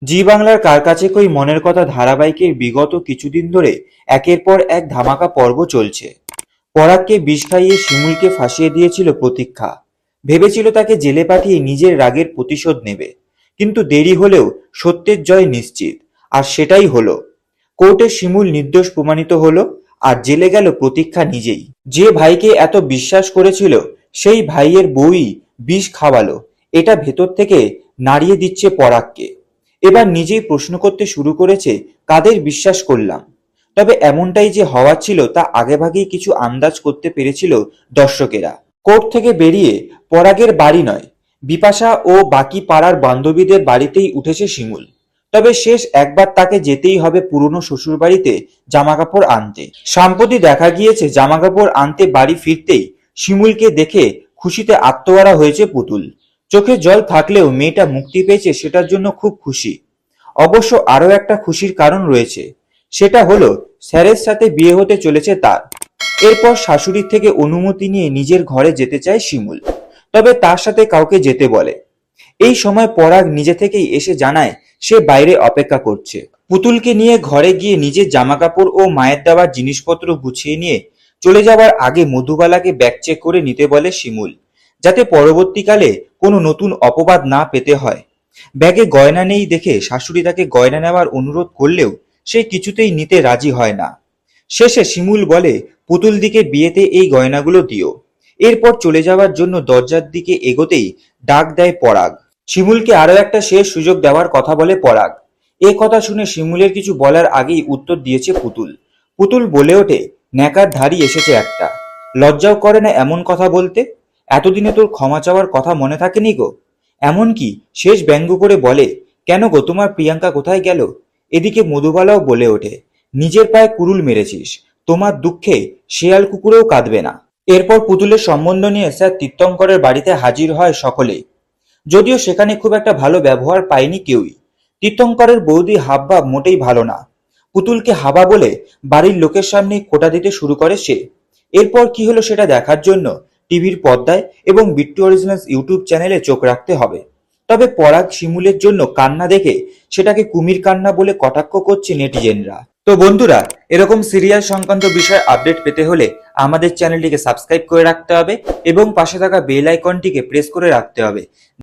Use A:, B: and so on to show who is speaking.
A: জি বাংলার কার কাছে কই মনের কথা ধারাবাহিকের বিগত কিছুদিন ধরে একের পর এক ধামাকা পর্ব চলছে। পরাগকে বিষ খাইয়ে শিমুলকে ফাঁসিয়ে দিয়েছিল প্রতীক্ষা। ভেবেছিল তাকে জেলে পাঠিয়ে নিজের রাগের প্রতিশোধ নেবে, কিন্তু দেরি হলেও সত্যের জয় নিশ্চিত। আর সেটাই হলো। কোর্টে শিমুল নির্দোষ প্রমাণিত হলো, আর জেলে গেল প্রতীক্ষা নিজেই। যে ভাইকে এত বিশ্বাস করেছিল সেই ভাইয়ের বউই বিষ খাওয়ালো। এটা ভেতর থেকে নাড়িয়ে দিচ্ছে পরাগকে। এবার নিজেই প্রশ্ন করতে শুরু করেছে, কাদের বিশ্বাস করলাম। তবে এমনটাই যে হওয়ার ছিল তা আগেভাগেই কিছু আন্দাজ করতে পেরেছিল দর্শকেরা। কোর্ট থেকে বেরিয়ে পরাগের বাড়ি নয়, বিপাশা ও বাকি পাড়ার বান্ধবীদের বাড়িতেই উঠেছে শিমুল। তবে শেষ একবার তাকে যেতেই হবে পুরনো শ্বশুরবাড়িতে জামাকাপড় আনতে। সম্প্রতি দেখা গিয়েছে জামাকাপড় আনতে বাড়ি ফিরতেই শিমুলকে দেখে খুশিতে আত্মহারা হয়েছে পুতুল। চোখে জল থাকলেও মেয়েটা মুক্তি পেয়েছে সেটার জন্য খুব খুশি। অবশ্য আরো একটা খুশির কারণ রয়েছে, সেটা হলো স্যারের সাথে বিয়ে হতে চলেছে তার। এরপর শাশুড়ির থেকে অনুমতি নিয়ে নিজের ঘরে যেতে চায় শিমুল, তবে তার সাথে কাউকে যেতে বলে। এই সময় পরাগ নিজে থেকেই এসে জানায় সে বাইরে অপেক্ষা করছে। পুতুলকে নিয়ে ঘরে গিয়ে নিজের জামাকাপড় ও মায়ের দেওয়ার জিনিসপত্র গুছিয়ে নিয়ে চলে যাওয়ার আগে মধুবালাকে ব্যাগ চেক করে নিতে বলে শিমুল, যাতে পরবর্তীকালে কোনো নতুন অপবাদ না পেতে হয়। ব্যাগে গয়না নেই দেখে শাশুড়ি তাকে গয়না নেওয়ার অনুরোধ করলেও সে কিছুতেই নিতে রাজি হয় না। শেষে শিমুল বলে পুতুল দিকে বিয়েতে এই গয়নাগুলো দিও। এরপর চলে যাওয়ার জন্য দরজার দিকে এগোতেই ডাক দেয় পরাগ। শিমুলকে আরো একটা শেষ সুযোগ দেওয়ার কথা বলে পরাগ। এ কথা শুনে শিমুলের কিছু বলার আগেই উত্তর দিয়েছে পুতুল। পুতুল বলে ওঠে, ন্যাকার ধাড়ি এসেছে একটা, লজ্জাও করে না এমন কথা বলতে। এতদিনে তোর ক্ষমা চাওয়ার কথা মনে থাকেনি গো। এমনকি শেষ ব্যঙ্গ করে বলে, কেন গো তোমার প্রিয়াঙ্কা কোথায় গেল। এদিকে মধুবালাও বলে ওঠে, নিজের পায়ে কুড়ুল মেরেছিস, তোমার দুঃখে শেয়াল কুকুরেও কাঁদবে না। এরপর পুতুলের সম্বন্ধ নিয়ে স্যার তীর্থঙ্করের বাড়িতে হাজির হয় সকলেই। যদিও সেখানে খুব একটা ভালো ব্যবহার পায়নি কেউই। তীর্থঙ্করের বৌদি হাবভাব মোটেই ভালো না। পুতুলকে হাবা বলে বাড়ির লোকের সামনে খোঁটা দিতে শুরু করে সে। এরপর কি হলো সেটা দেখার জন্য টিভির পর্দায় এবং বিট্টু অরিজিনালস ইউটিউব চ্যানেলে চোখ রাখতে হবে। তবে পরাগ শিমুলের জন্য কান্না দেখে সেটাকে কুমির কান্না বলে কটাক্ষ করছে নেটিজেনরা। তো বন্ধুরা, এরকম সিরিয়াল সংক্রান্ত বিষয়ে আপডেট পেতে হলে আমাদের চ্যানেলটিকে সাবস্ক্রাইব করে রাখতে হবে এবং পাশে থাকা বেল আইকনটিকে প্রেস করে রাখতে হবে।